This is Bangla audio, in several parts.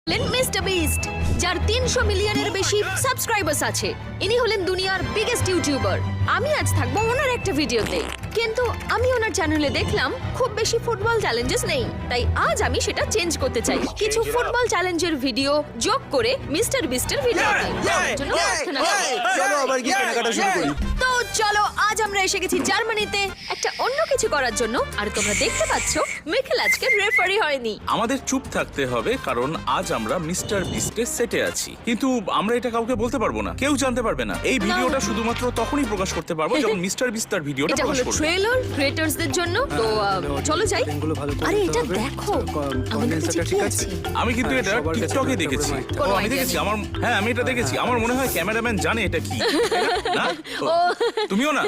হলেন মিস্টার বিস্ট, যার 300 মিলিয়নের বেশি সাবস্ক্রাইবার্স আছে। ইনি হলেন দুনিয়ার বিগেস্ট ইউটিউবার। আমি আজ থাকবো ওনার একটা ভিডিওতে, কিন্তু আমি ওনার চ্যানেলে দেখলাম খুব বেশি ফুটবল চ্যালেঞ্জেস নেই, তাই আজ আমি সেটা চেঞ্জ করতে চাই। কিছু ফুটবল চ্যালেঞ্জের ভিডিও যোগ করে মিস্টার বিস্টের ভিডিওতে। জন্য প্রার্থনা করি। চলো আবার কি কেনাকাটা শুরু করি। তো চলো, আজ আমরা এসে গেছি জার্মানিতে একটা অন্য কিছু করার জন্য। আর তোমরা দেখতে পাচ্ছ মিখেল আজকে রেফারি হয়নি। আমাদের চুপ থাকতে হবে, কারণ আজ আমরা মিস্টার বিস্টের সেটে আছি, কিন্তু আমরা এটা কাউকে বলতে পারবো না, কেউ জানতে পারবে না। এই ভিডিওটা শুধুমাত্র তখনই প্রকাশ করতে পারবো যখন মিস্টার বিস্ট তার ভিডিওটা এটা প্রকাশ হলো করবে। ট্রেলার ক্রিয়েটরসদের জন্য। তো চলো যাই। এগুলো ভালো করে আরে নিতে এটা হবে। দেখো, আমাদের কনডেন্সারটা কাছে ঠিক কি আছে? আছে? আমি কিন্তু হ্যাঁ, এটা সবার কাছে টিকটকে একটা দেখেছি। করে mic। কোনো আমি idea দেখেছি, নেই। আমি এটা দেখেছি। আমার মনে হয় ক্যামেরাম্যান জানে এটা কি। না? ও তুমিও না?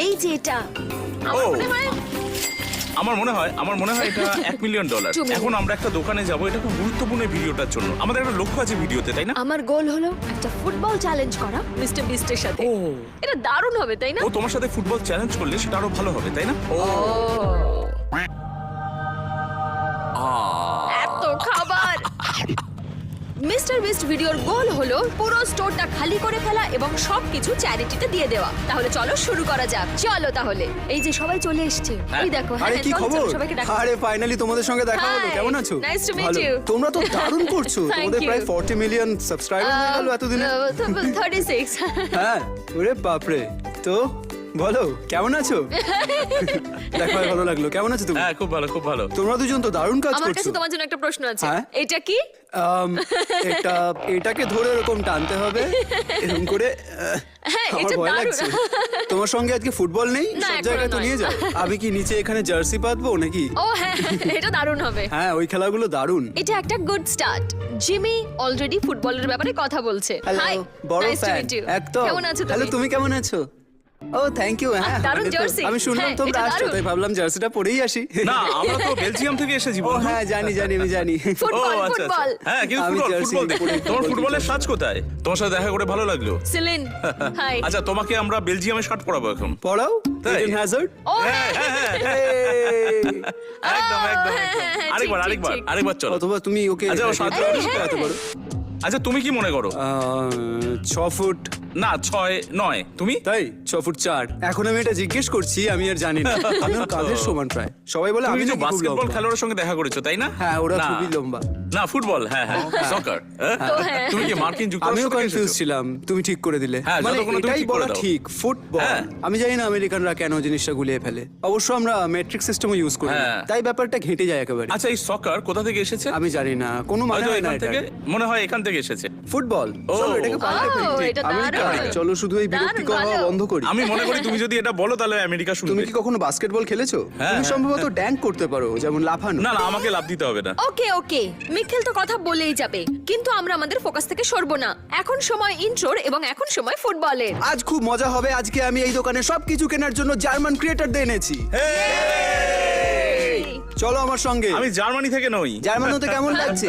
এই যে এটা আমার ও। মনে হয় আমার মনে হয় এটা $1 মিলিয়ন। 2 million। এখন আমরা একটা দোকানে যাব, এটা খুব গুরুত্বপূর্ণ এই ভিডিওটার জন্য। আমাদের একটা লক্ষ্য আছে ভিডিওতে, তাই না? আমার গোল হলো একটা ফুটবল চ্যালেঞ্জ করা মিস্টার বিস্টের সাথে। এটা দারুণ হবে, তাই না? ও তোমার সাথে ফুটবল চ্যালেঞ্জ করলে সেটা আরো ভালো হবে, তাই না? এত খাবার। মিস্টার বিস্ট ভিডিওর গোল হলো পুরো স্টোরটা খালি করে ফেলা এবং সবকিছু চ্যারিটিতে দিয়ে দেওয়া। তাহলে চলো শুরু করা যাক। চলো তাহলে। এই যে সবাই চলে এসেছে। এই দেখো। আরে কি চলো, খবর? চলো, সবাইকে ডাকো। আরে ফাইনালি তোমাদের সঙ্গে দেখা হলো। Hi, কেমন আছো? nice to meet ভালো। you. তোমরা তো দারুণ করছো। Thank তোমাদের you. প্রায় 40 মিলিয়ন সাবস্ক্রাইবার হয়ে গেল এতদিনে। 36। হ্যাঁ, ওরে বাপরে। তো বলো কেমন আছো? দেখা হয়ে ভালো লাগলো। কেমন আছো তুমি? হ্যাঁ, খুব ভালো, খুব ভালো। তোমরা দুজন তো দারুণ কাজ আমার করছো। কাছে তোমার জন্য একটা প্রশ্ন আছে। হ্যাঁ? এটা কি? এটাকে ধরে এরকম টানতে হবে, এরকম করে। হ্যাঁ, আমার এটা ভয় দারুণ। লাগছে। তোমার সঙ্গে আজকে ফুটবল নেই? না, সব এখনো জায়গায় তো নয়। নিয়ে যাও। আমি কি নিচে এখানে জার্সি পাতবো নাকি? ও হ্যাঁ, এটা দারুণ হবে। হ্যাঁ, ওই খেলাগুলো দারুণ। এটা একটা গুড স্টার্ট। জিমি অলরেডি ফুটবলের ব্যাপারে কথা বলছে। হ্যালো, হাই, বড় নাইস টু ফ্যান। Meet you. একদম। কেমন আছো হ্যালো, তুমি? তুমি কেমন আছো? ও থ্যাংক ইউ। হ্যাঁ, দারুণ মানে তো jersey। আমি শুনলাম হ্যাঁ, তোমরা এটা আসছো, দারুণ। তাই ভাবলাম জার্সিটা পরেই আসি। না, আমরা তো বেলজিয়াম থেকে এসেছি। ও বন্ধু। হ্যাঁ, জানি আমি জানি। ফুটবল, আচ্ছা, আচ্ছা। ফুটবল। হ্যাঁ, কিন্তু আমি ফুটবল jersey দেখি। পরে তোমার ফুটবল ফুটবলের খেলছি। সাজ কোথায়? তোমার সাথে দেখা করে ভালো লাগলো। সিলিন, হাই। আচ্ছা, তোমাকে আমরা বেলজিয়ামে শার্ট পরাবো এখন। পড়াও তাই? Eden Hazard. ও হ্যাঁ, হ্যাঁ, হ্যাঁ, হ্যাঁ, একদম, একদম, হ্যাঁ, একদম। হ্যাঁ, হ্যাঁ, আরেকবার, ঠিক, আরেকবার, ঠিক। আরেকবার চলো। অথবা তুমি ওকে আচ্ছা, ও সাহায্য একটু করো। শেখাতে পারো। আচ্ছা, তুমি কি মনে করো? 6 ফুট। না, 6 নয়। তুমি? তাই 6 ফুট 4। এখন আমি এটা জিজ্ঞেস করছি, আমি আর জানি না। আমি ওর কাঁধের সমান প্রায়। সবাই বলে তুমি আমি কিছু নাকি খুব বাস্কেটবল লম্বা। খেলোয়াড়ের সঙ্গে দেখা করেছো, তাই না? হ্যাঁ, ওরা না। খুবই লম্বা। না, ফুটবল। হ্যাঁ, হ্যাঁ, সকার। তো হ্যাঁ। তুমি কি মার্কিন আমিও যুক্তরাষ্ট্র থেকে কনফিউজ এসেছো? ছিলাম, তুমি ঠিক করে দিলে। হ্যাঁ, মানে যতক্ষণ না তুমি এটাই ঠিক করে বলা দাও। ঠিক, ফুটবল। হ্যাঁ। আমি জানি না আমেরিকানরা কেন জিনিসটা গুলিয়ে ফেলে। অবশ্য আমরা মেট্রিক সিস্টেমও ইউজ করি না। হ্যাঁ। তাই ব্যাপারটা ঘেঁটে যায় একেবারে। আচ্ছা, এই সকার কোথা থেকে এসেছে? আমি জানি না, কোনো মানে হয়তো হয় না এখান এটা। থেকে, মনে হয় এখান থেকে এসেছে। ফুটবল। ও। চলো এটাকে পাল্টে ও, ফেলি। এটা আমেরিকা। দারুণ। চলো শুধু এই বিরক্তিকর দারুণ, হওয়া ভালো। বন্ধ করি। আমি মনে করি তুমি যদি এটা বলো তাহলে আমেরিকা তুমি শুনবে। কি কখনো বাস্কেটবল খেলেছো? হ্যাঁ, তুমি হ্যাঁ। সম্ভবত ড্যাঙ্ক করতে পারো, যেমন লাফানো। না, না, আমাকে লাভ দিতে হবে না। ওকে ওকে, মিখেল তো কথা বলেই যাবে, কিন্তু আমরা আমাদের ফোকাস থেকে সরবো না। এখন সময় ইন্ট্রোর এবং এখন সময় ফুটবলের। আজ খুব মজা হবে। আজকে আমি এই দোকানে সবকিছু কেনার জন্য জার্মান ক্রিয়েটরদের এনেছি। চলো আমার সঙ্গে। আমি জার্মানি থেকে নই। জার্মান হতে কেমন লাগছে?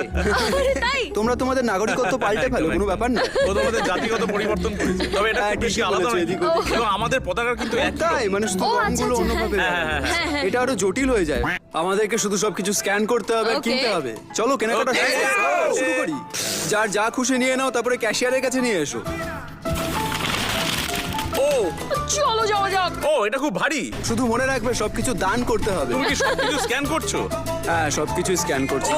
আরে তাই? তোমরা তোমাদের নাগরিকত্ব পাল্টে ফেলো, কোনো ব্যাপার না। ও তোমাদের জাতিগত পরিবর্তন করেছে, তবে এটা হ্যাঁ, খুব বেশি ঠিকই আলাদা বলেছো, নয়। এদিক ওদিক। এবং আমাদের পতাকা কিন্তু এক। তাই মানে শুধু ও, আচ্ছা, রঙগুলো আচ্ছা, অন্যভাবে হ্যাঁ, লাগানো। হ্যাঁ, হ্যাঁ। এটা আরো জটিল হয়ে যায়। আমাদেরকে শুধু সবকিছু স্ক্যান করতে হবে আর Okay. কিনতে হবে। চলো কেনাকাটা Okay. শুরু করি। যার যা খুশি নিয়ে নাও, তারপরে ক্যাশিয়ারের কাছে নিয়ে এসো। ও, চলো যাওয়া যাক। ও, এটা খুব ভারী। শুধু মনে রাখবে সবকিছু দান করতে হবে। তুমি কি সবকিছু স্ক্যান করছো? হ্যাঁ, সবকিছু স্ক্যান করছি।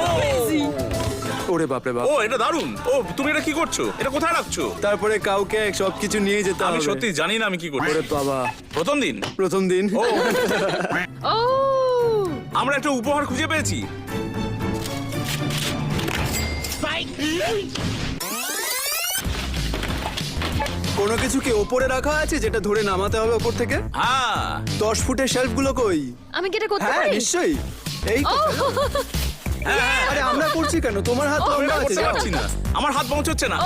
ওরে বাপরে বাপ। ও, এটা দারুণ। ও, তুমি এটা কি করছো? এটা কোথায় রাখছো? তারপরে কাউকে সবকিছু নিয়ে যেতে হবে। আমি সত্যি জানি না আমি কি করছি। ওরে বাবা, প্রথম দিন। প্রথম দিন। ও, ও আমরা একটা উপহার খুঁজে পেয়েছি। কোনো কিছু কি ওপরে রাখা আছে যেটা ধরে নামাতে হবে ওপর থেকে? হ্যাঁ, 10 ফুটের শেলফ গুলো কই? আমি কি এটা করতে হ্যাঁ, পারি? নিশ্চয়ই। এই তো। ও হ্যাঁ, আরে আমরা করছি কেন? তোমার হাত আমি লম্বা এটা আছে, করতে যাও। পারছি না। আমার হাত পৌঁছচ্ছে না।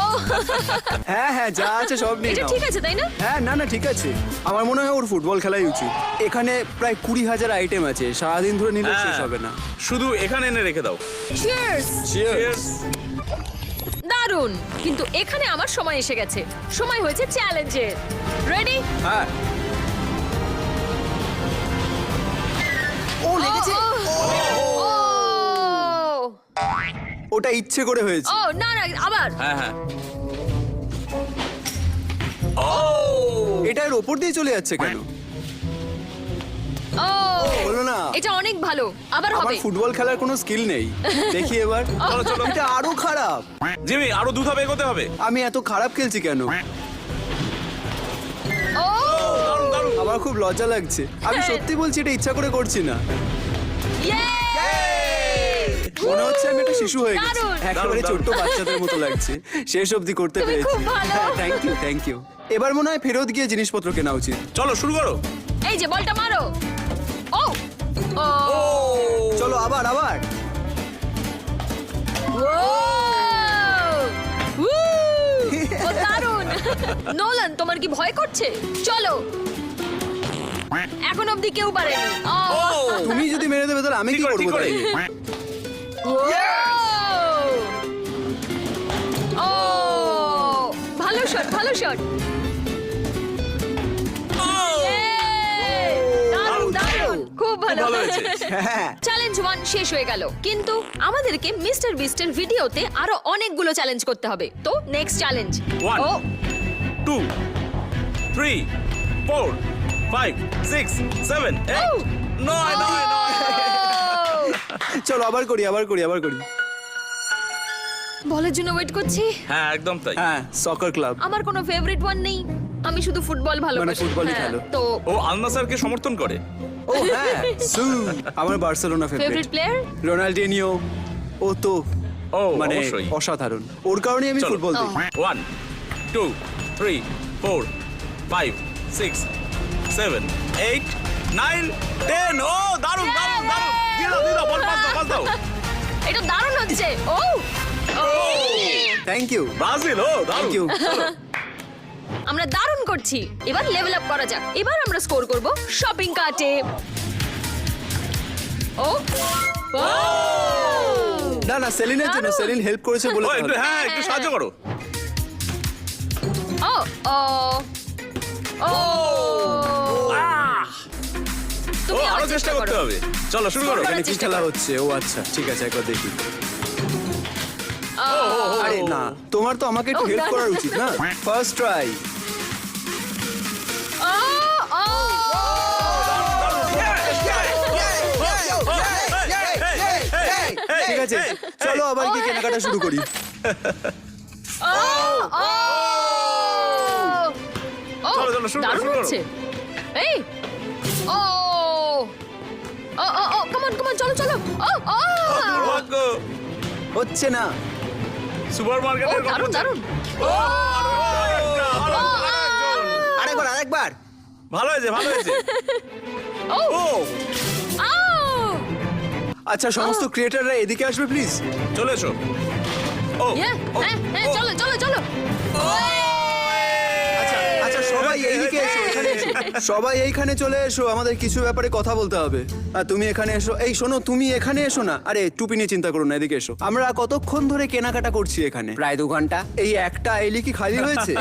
হ্যাঁ হ্যাঁ, যা আছে সব নিয়ে এটা নাও। ঠিক আছে তাই না? হ্যাঁ, না না, ঠিক আছে। আমার মনে হয় ওর ফুটবল খেলাই উচিত। এখানে প্রায় 20,000 আইটেম আছে, সারাদিন ধরে নিলে হ্যাঁ, শেষ হবে না। শুধু এখানে এনে রেখে দাও। চিয়ার্স। Cheers. দারুণ, কিন্তু এখানে আমার সময় এসে গেছে। সময় হয়েছে চ্যালেঞ্জের। রেডি? হ্যাঁ। ও লেগেছে। ওটা ইচ্ছে করে হয়েছে। ও না না, আবার। হ্যাঁ হ্যাঁ। এটা এর ওপর দিয়ে চলে যাচ্ছে কেন? ও হলো না। এটা অনেক ভালো, আবার আমার হবে। ফুটবল খেলার কোনো স্কিল নেই। দেখি এবার। চলো চলো। এটা আরো খারাপ। জিমি আরো দু ধাপ এগোতে হবে। আমি এত খারাপ খেলছি কেন? ও দারুণ দারুণ। আমার খুব লজ্জা লাগছে। আমি সত্যি বলছি, এটা ইচ্ছা করে করছি না। ইয়ে! মনে হচ্ছে আমি একটা শিশু হয়ে গেছি। দারুণ। একেবারে দারুণ, ছোট্ট বাচ্চাদের মতো লাগছে। শেষ অবধি করতে তুমি পেরেছি। খুব ভালো। Thank you thank you. এবার মনে হয় ফেরত গিয়ে জিনিসপত্র কেনা উচিত। চলো শুরু করো। এই যে বলটা মারো। ও ও চলো আবার আবার। ও দারুণ। নোলান, তোমার কি ভয় করছে? চলো। এখন অবধি কেউ পারেনি। ও তুমি যদি মেরে দেবে তাহলে আমি কি ঠিক করবো? করে। তাই? ও ভালো শট, ভালো শট। দারুণ দারুণ, খুব ভালো। ভালো হয়েছে। হ্যাঁ। চ্যালেঞ্জ 1 শেষ হয়ে গেল, কিন্তু আমাদেরকে মিস্টার বিস্টের ভিডিওতে আরো অনেকগুলো চ্যালেঞ্জ করতে হবে। তো নেক্সট চ্যালেঞ্জ। 1 ও 2 3 4 5 6 7 8 নয় নয় নয়। চলো আবার করি আবার করি আবার করি। বলের জন্য ওয়েট করছি। হ্যাঁ একদম তাই। হ্যাঁ, সকার ক্লাব। আমার কোনো ফেভারিট ওয়ান নেই, আমি শুধু ফুটবল ভালোবাসি। ফুটবলই হ্যাঁ, খেলো। তো ও আল নাসারকে সমর্থন করে। ও হ্যাঁ, আমার বার্সেলোনা ফেভারিট ফেভারিট। প্লেয়ার? রোনাল্ডিনিও। ও তো ও মানে অবশ্যই। অসাধারণ। ওর কারণেই আমি চলো। ফুটবল দেখি। 1 2 3 4 5 6 7 8 9 10 ও দারুণ দারুণ দারুণ। দিয়ে দাও দিয়ে দাও, বল পাস দাও পাস দাও। এটা দারুণ হচ্ছে। ও ও থ্যাংক ইউ ব্রাজিল ও দারুণ। Thank you. আমরা দারুণ করছি। এবার লেভেল আপ করা যাক। এবার আমরা স্কোর করব শপিং কার্টে। ও ও না না, সেলিনের জন্য। দারুণ। সেলিন হেল্প করেছে বলে ও তো একটু হবে। হ্যাঁ একটু সাহায্য করো। ও ও ও ও তুমি আরো আবার চেষ্টা করতে করো। হবে। চলো শুরু করো। এখানে কি চেষ্টা খেলা করো। হচ্ছে? ও আচ্ছা, ঠিক আছে, একবার দেখি। ও, আরে না, তোমার তো আমাকে একটু ও, হেল্প না, করার না। উচিত না? First try. ও, ও। ঠিক আছে, চলো আবার কি কেনাকাটা শুরু করি। ও, ও। ও, চলো, চলো, শুরু করো, দারুণ শুরু করো। হচ্ছে। এই ও ও ও ও কাম অন চলো চলো। ও ও ভাগ্য। হচ্ছে না। সুপার ও মার্কেটের দারুণ দারুণ। আরেকবার আরেকবার। ভালো হয়েছে ভালো হয়েছে। ও ও আও আচ্ছা, সমস্ত ক্রিয়েটাররা এদিকে আসবে প্লিজ। চলে এসো। ও হ্যাঁ ও, হ্যাঁ হ্যাঁ ও, চলো চলো চলো। আচ্ছা সবাই এইদিকে এসো, এখানে এসো। সবাই এইখানে চলে এসো, আমাদের কিছু ব্যাপারে কথা বলতে হবে। আর তুমি এখানে এসো। এই শোনো, তুমি এখানে এসো না। আরে টুপি নিয়ে চিন্তা করো না, এদিকে এসো। আমরা কতক্ষণ ধরে কেনাকাটা করছি এখানে? প্রায় 2 ঘন্টা। এই একটা এলি কি খালি হয়েছে?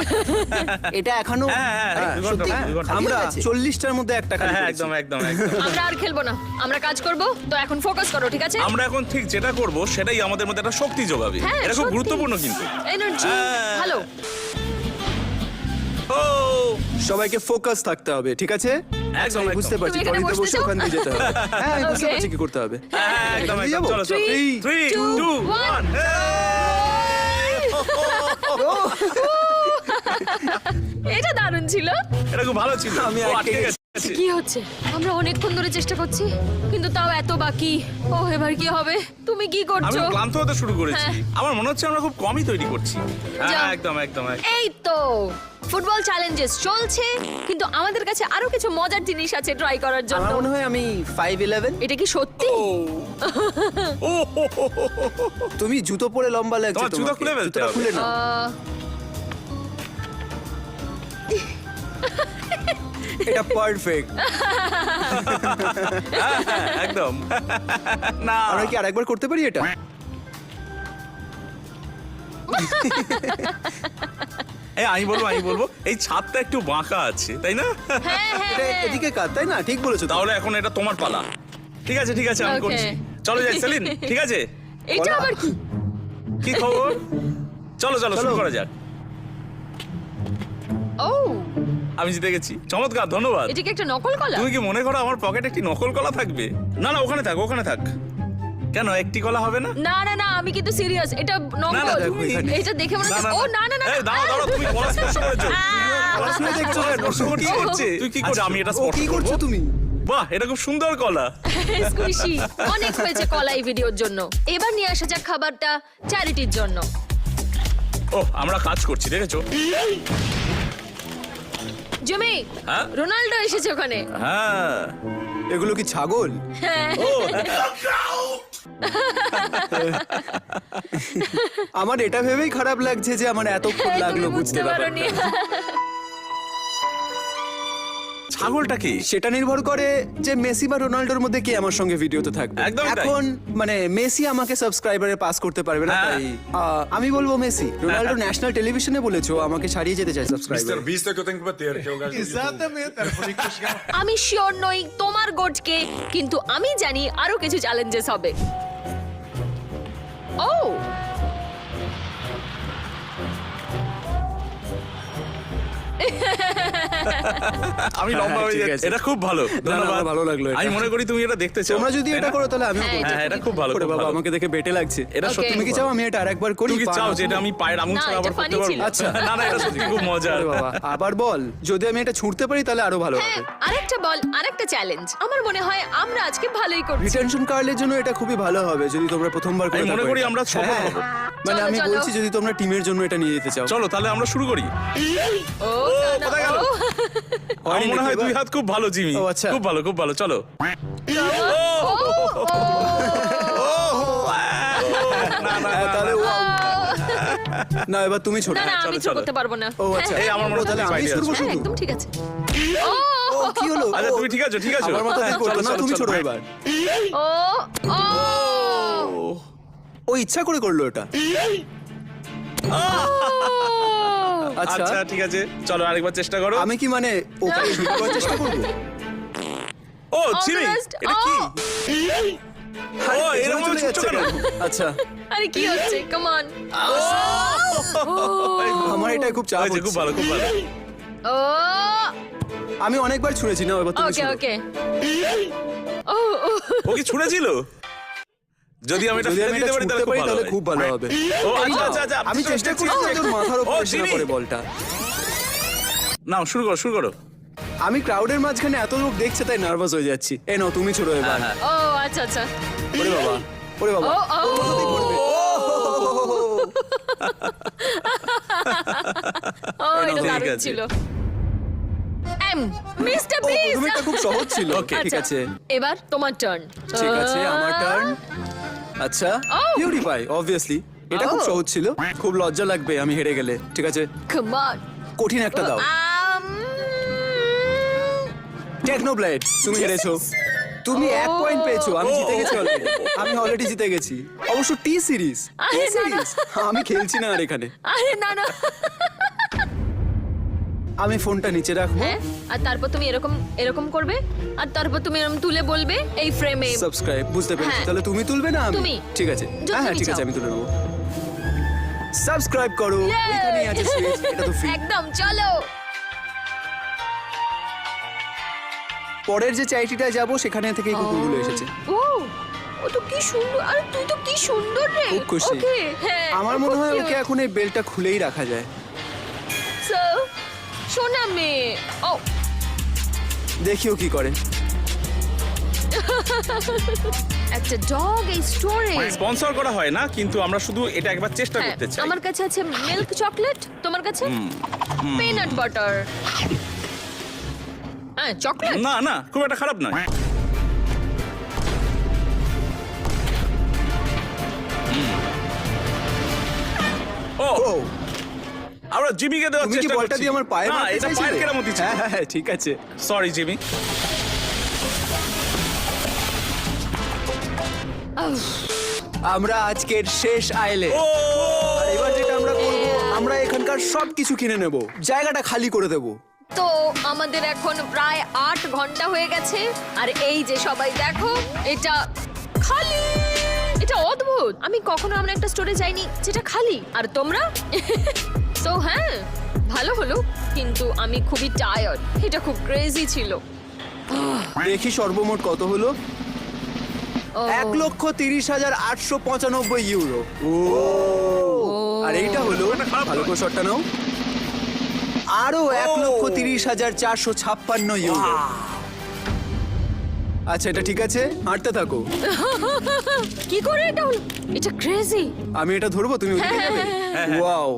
এটা এখনো হ্যাঁ, হ্যাঁ, হ্যাঁ, 2 ঘন্টা, সত্যি? 2 ঘন্টা। আমরা 40টার মধ্যে একটা খালি হ্যাঁ করেছি। একদম একদম একদম। আমরা আর খেলবো না, আমরা কাজ করব। তো এখন ফোকাস করো, ঠিক আছে? আমরা এখন ঠিক যেটা করব সেটাই আমাদের মধ্যে একটা শক্তি যোগাবে। হ্যাঁ, এটা খুব সত্যি। গুরুত্বপূর্ণ কিন্তু। এনার্জি হ্যাঁ। ভালো। ও সবাইকে ফোকাস থাকতে হবে, ঠিক আছে? একদম আমি বুঝতে একদম। পারছি, তুমি এখানে ট্রলিতে বসতে বসে চাও? ওখান দিয়ে যেতে হবে। হ্যাঁ, আমি বুঝতে Okay. পারছি কি করতে হবে। হ্যাঁ একদম এখানে একদম। যাবো? চলো চলো। 3, 3 2 1 1 এটা দারুণ ছিল। এটা খুব ভালো ছিল। আমি ও, আটকে আটকে গেছি। গেছে। কি হচ্ছে? আমরা অনেকক্ষণ ধরে চেষ্টা করছি, কিন্তু তাও এত বাকি। ও এবার কি হবে? তুমি কি আমি করছো? ক্লান্ত হতে শুরু করেছি। হ্যাঁ। আমার মনে হচ্ছে আমরা খুব কমই তৈরি করছি। যাও। হ্যাঁ একদম একদম একদম। এই তো ফুটবল চ্যালেঞ্জেস চলছে, কিন্তু আমাদের কাছে আরো কিছু মজার জিনিস আছে ট্রাই করার জন্য। আমার মনে হয় আমি 5'11". এটা কি সত্যি? ও ও হো, হো, হো, হো, হো। তুমি জুতো পরে লম্বা লাগছে তোমার জুতো তোমাকে। খুলে ফেলতে জুতোটা হবে। খুলে নাও। এটা পারফেক্ট। হ্যাঁ, হ্যাঁ, একদম। না আমরা কি আরেকবার করতে পারি এটা? এই আমি বলবো এই ছাদটা একটু বাঁকা আছে তাই না? হ্যাঁ হ্যাঁ এটা হ্যাঁ। এদিকে কাট, তাই না? ঠিক বলেছো তো। তাহলে এখন এটা তোমার পালা। ঠিক আছে আমি Okay. করছি। চলো যাই সেলিন, ঠিক আছে? এটা বলা। আবার কি? কি খবর? চলো চলো শুরু করা যাক। ও আমি জিতে গেছি। চমৎকার, ধন্যবাদ। এটা কি একটা নকল কলা? তুমি কি মনে করো আমার পকেটে একটি নকল কলা থাকবে? না না, ওখানে থাক, ওখানে থাক। কেন, একটি কলা হবে না? না না না, আমি কিন্তু সিরিয়াস, এটা না, নকল। দেখো এখানে। এটা দেখে মনে হচ্ছে ও না না না। এই দাঁড়াও দাঁড়াও, তুমি কলা স্পর্শ করেছো। কলা স্পর্শ দেখছো কেন? স্পর্শ কি করছে? তুই কি করছিস? আমি এটা ও স্পর্শ কি করছো করব? তুমি? বাহ, এটা খুব সুন্দর কলা। স্কুইশি, অনেক হয়েছে কলা এই ভিডিওর জন্য। এবার নিয়ে আসা যাক খাবারটা চ্যারিটির জন্য। ও, আমরা কাজ করছি, দেখেছো? জিমি, হ্যাঁ? রোনাল্ডো এসেছে ওখানে। হ্যাঁ। এগুলো কি ছাগল? ও, আমার এটা ভেবেই খারাপ লাগছে যে আমার এতক্ষণ লাগলো তুমি বুঝতে পারোনি। ব্যাপারটা। ছাগলটা কি? সেটা নির্ভর করে যে মেসি বা রোনাল্ডোর মধ্যে কে আমার সঙ্গে ভিডিওতে থাকবে। একদমই তাই। এখন মানে মেসি আমাকে সাবস্ক্রাইবারে পাস করতে পারবে না, হ্যাঁ। তাই আমি বলবো মেসি। রোনাল্ডো ন্যাশনাল টেলিভিশনে বলেছো আমাকে ছাড়িয়ে যেতে চাই subscriber. Mr. Beast é que eu tenho que bater, que é o gajo do YouTube. Exatamente, era por aí que eu chegava. আমি শিওর নই তোমার গোটকে, কিন্তু আমি জানি আরো কিছু চ্যালেঞ্জেস হবে। ও আমি লম্বা হয়ে ঠিক যাচ্ছি। আছে। এটা খুব ভালো, ধন্যবাদ। আমার ভালো লাগলো এটা। আমি মনে করি তুমি এটা দেখতে চাও। তোমরা যদি তাই এটা না? করো তাহলে আমিও হ্যাঁ, করবো। হ্যাঁ, এটা খুব ভালো, ওরে খুব বাবা, ভালো। আমাকে দেখে বেটে লাগছে। এটা সত্যি Okay. তুমি কি চাও আমি এটা আরেকবার করি? তুমি কি চাও যেটা আমি পায়ের আঙুল না, ছাড়া এটা আবার funny করতে পারবো? ছিল। আচ্ছা। না না, এটা সত্যি খুব মজার। ওরে বাবা, আবার বল, যদি আমি এটা ছুঁড়তে পারি তাহলে আরো ভালো হ্যাঁ, হবে। আরেকটা বল, আরেকটা চ্যালেঞ্জ। আমার মনে হয় আমরা আজকে ভালোই করছি। রিটেনশন কার্ডের জন্য এটা খুবই ভালো হবে যদি তোমরা প্রথমবার করে আমি মনে থাকো করি এটা। আমরা সফল হ্যাঁ, হবো। মানে চলো, আমি চলো। বলছি যদি তোমরা টিমের জন্য এটা নিয়ে যেতে চাও। চলো তাহলে আমরা শুরু করি। ও না, কোথায় গেল? ও, আমার মনে হয় দুই হাত খুব ভালো, জিমি। ও, আচ্ছা। খুব ভালো, খুব ভালো, চলো। ও, না না হ্যাঁ, তাহলে ও না, এবার তুমি ছোট। না না, আমি চলো, ছোট চলো। করতে পারবো না। ও আচ্ছা, এই আমার মনে ও, তাহলে হচ্ছে আমি idea শুরু আছে। হ্যাঁ, শুধু। একদম ঠিক আছে। ও কি হলো? আচ্ছা, ও, তুমি ঠিক আছো, ঠিক আছো। আমার মাথা থেকে চলো, না, চলো, তুমি চলো। ছোট এবার। ও ও ও ইচ্ছা করে করলো এটা। আচ্ছা, আচ্ছা ঠিক আছে, চলো আরেকবার চেষ্টা করো। আমি কি মানে ওকে হিট করার চেষ্টা করবো? ও জিমি, Almost, এটা কি? আরে, ও, পেছনে এরকম চলে ছুটছো যাচ্ছে কেন? কেন? আচ্ছা, আরে কি হচ্ছে? Come on. আমার এটা খুব চাপ হয়েছে, খুব হচ্ছে। ভালো, খুব ভালো। ও আমি অনেকবার ছুঁড়েছি না, এবার তুমি ওকে ছুঁড়ো। ওকে। ও ও ও কি ছুঁড়েছিল? যদি আমি এটা যদি ফেলে আমি দিতে এটা পারি ছুঁড়তে তাহলে পারি তাহলে খুব খুব ভালো হবে। ও আচ্ছা আচ্ছা আচ্ছা, আমি চেষ্টা করছি যে তোর মাথার ও, উপর এসে না জিমি। পড়ে বলটা। নাও শুরু করো, শুরু করো। আমি ক্রাউডের মাঝখানে এত লোক দেখছে তাই নার্ভাস হয়ে যাচ্ছি। এই নাও তুমি ছোড়ো এবার। হ্যাঁ, ও আচ্ছা আচ্ছা। ওরে বাবা, ওরে বাবা। ও ও ও, এটা ঠিক দারুণ আছে। ছিল। মিস্টার ও, প্লিজ। প্রথমে এটা খুব সহজ ছিল। Okay, ঠিক আছে, এবার তোমার টার্ন। ঠিক আছে, আমার টার্ন। আচ্ছা, Oh. Purify obviously. এটা খুব Oh. সহজ ছিল। খুব লজ্জা লাগবে আমি হেরে গেলে। ঠিক আছে, কাম অন। কঠিন একটা দাও। টেকনোব্লেড, তুমি হেরেছো। তুমি 1 পয়েন্ট পেয়েছো, আমি জিতে গেছি অলরেডি। আমি অলরেডি জিতে গেছি। অবশ্য টি সিরিজ। আরে না, না। আমি খেলছি না আর এখানে। আরে না না। আমি ফোনটা নিচে রাখবো। হ্যাঁ, আর তারপর তুমি এরকম এরকম করবে, আর তারপর তুমি এরকম তুলে বলবে এই ফ্রেমে। সাবস্ক্রাইব, বুঝতে পেরেছি। হ্যাঁ। তাহলে তুমি তুলবে না আমি? তুমি। ঠিক আছে, যদি হ্যাঁ হ্যাঁ তুমি ঠিক আছে, চাও। আমি তুলে নেবো। সাবস্ক্রাইব করো, ওইখানেই আছে সুইচ, এটা তো ফ্রি। একদম, চলো। পরের যে চ্যারিটিটা যাব সেখানে থেকে এই কুকুরগুলো এসেছে। ও ও তো কি সুন্দর, আরে তুই তো কি সুন্দর রে। খুব খুশি। ওকে, হ্যাঁ। আমার মনে হয় ওকে এখন এই বেলটা খুলেই রাখা যায়। সো সোনা মেয়ে। ও দেখিও কি করে। একটা ডগ এই স্টোরে। স্পন্সর করা হয় না, কিন্তু আমরা শুধু এটা একবার চেষ্টা হ্যাঁ, করতে চাই। আমার কাছে আছে মিল্ক চকলেট, তোমার কাছে পিনাট বাটার। হ্যাঁ, চকলেট। না না, খুব একটা খারাপ নয়। ও, ও, আমরা জিমিকে দেওয়ার তুমি কি চেষ্টা বলটা করছি। দিয়ে আমার পায়ে না, মারতে এটা চাইছিলে? পায়ের কেরামতি ছিল। হ্যাঁ হ্যাঁ হ্যাঁ, ঠিক আছে। Sorry Jimmy. আমরা আজকের শেষ আইলে। ও, আর এবার যেটা আমরা করব, আমরা এখানকার সবকিছু কিনে নেব, জায়গাটা খালি করে দেব। তো আমাদের এখন প্রায় 8 ঘন্টা হয়ে গেছে, আর এই যে সবাই দেখো, এটা খালি। এটা অদ্ভুত। আমি কখনো আমরা একটা স্টোরে যাইনি যেটা খালি। আর তোমরা? তো হ্যাঁ, ভালো হলো, কিন্তু আমি খুবই টায়ার্ড। এটা খুব ক্রেজি ছিল। দেখি সর্বমোট কত হলো। ও, 1,30,895 ইউরো। আর এইটা হলো, ভালো করে শটটা নাও, আরো 1,30,456 ইউরো। আচ্ছা, এটা ঠিক আছে, হাঁটতে থাকো। কি করে এটা হলো? এটা ক্রেজি। আমি এটা ধরবো, তুমি ওদিকে যাবে। ওয়াও,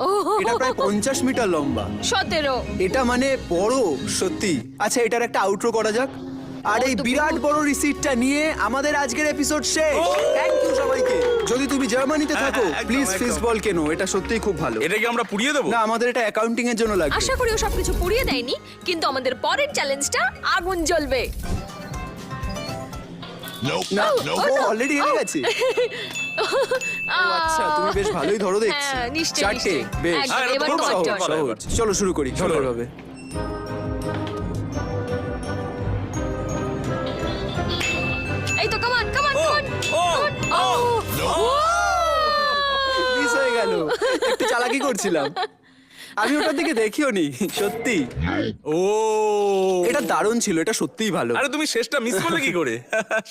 এটা প্রায় 50 মিটার লম্বা। 17। এটা মানে বড়, সত্যি। আচ্ছা, এটার একটা আউটরো করা যাক। আর এই বিরাট বড় রিসিটটা নিয়ে আমাদের আজকের এপিসোড শেষ। থ্যাংক ইউ সবাইকে। যদি তুমি জার্মানিতে থাকো, একদম, প্লিজ একদম। ফিস্টবল কেনো, এটা সত্যিই খুব ভালো। এটা কি আমরা পুড়িয়ে দেবো? না, আমাদের এটা অ্যাকাউন্টিং এর জন্য লাগবে। আশা করি ও সবকিছু পুড়িয়ে দেয়নি, কিন্তু আমাদের পরের চ্যালেঞ্জটা আগুন জ্বলবে। না, অলরেডি হেরে গেছে। আচ্ছা, তুমি বেশ ভালোই ধরো দেখছি। হ্যাঁ, নিশ্চয়ই, 4টে, নিশ্চয়ই। বেশ। একদম, হ্যাঁ, এবার খুব তোমার সহজ, turn। সহজ। চলো শুরু করি, চলো। সুন্দরভাবে। এই তো, কামান কামান কামান। মিস হয়ে গেল। একটু চালাকি করছিলাম। আমি ওটার দিকে দেখিও নি, সত্যি। ও এটা দারুণ ছিল, এটা সত্যিই ভালো। আরে তুমি শেষটা মিস করলে কি করে?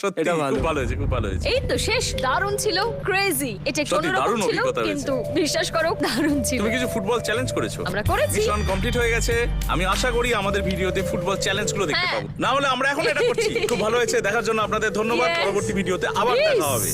সত্যি এটা ভালো। খুব ভালো হয়েছে, খুব ভালো হয়েছে। এই তো শেষ, দারুণ ছিল, ক্রেজি। এটা একটু সত্যি অন্যরকম দারুণ ছিল, অভিজ্ঞতা হয়েছে। কিন্তু বিশ্বাস করো দারুণ ছিল। তুমি কিছু ফুটবল চ্যালেঞ্জ করেছো? আমরা করেছি। মিশন কমপ্লিট হয়ে গেছে। আমি আশা করি আমাদের ভিডিওতে ফুটবল চ্যালেঞ্জগুলো দেখতে হ্যাঁ। পাবো। না হলে আমরা এখন এটা করছি। খুব ভালো হয়েছে, দেখার জন্য আপনাদের ধন্যবাদ। Yes. পরবর্তী ভিডিওতে আবার Please. দেখা হবে।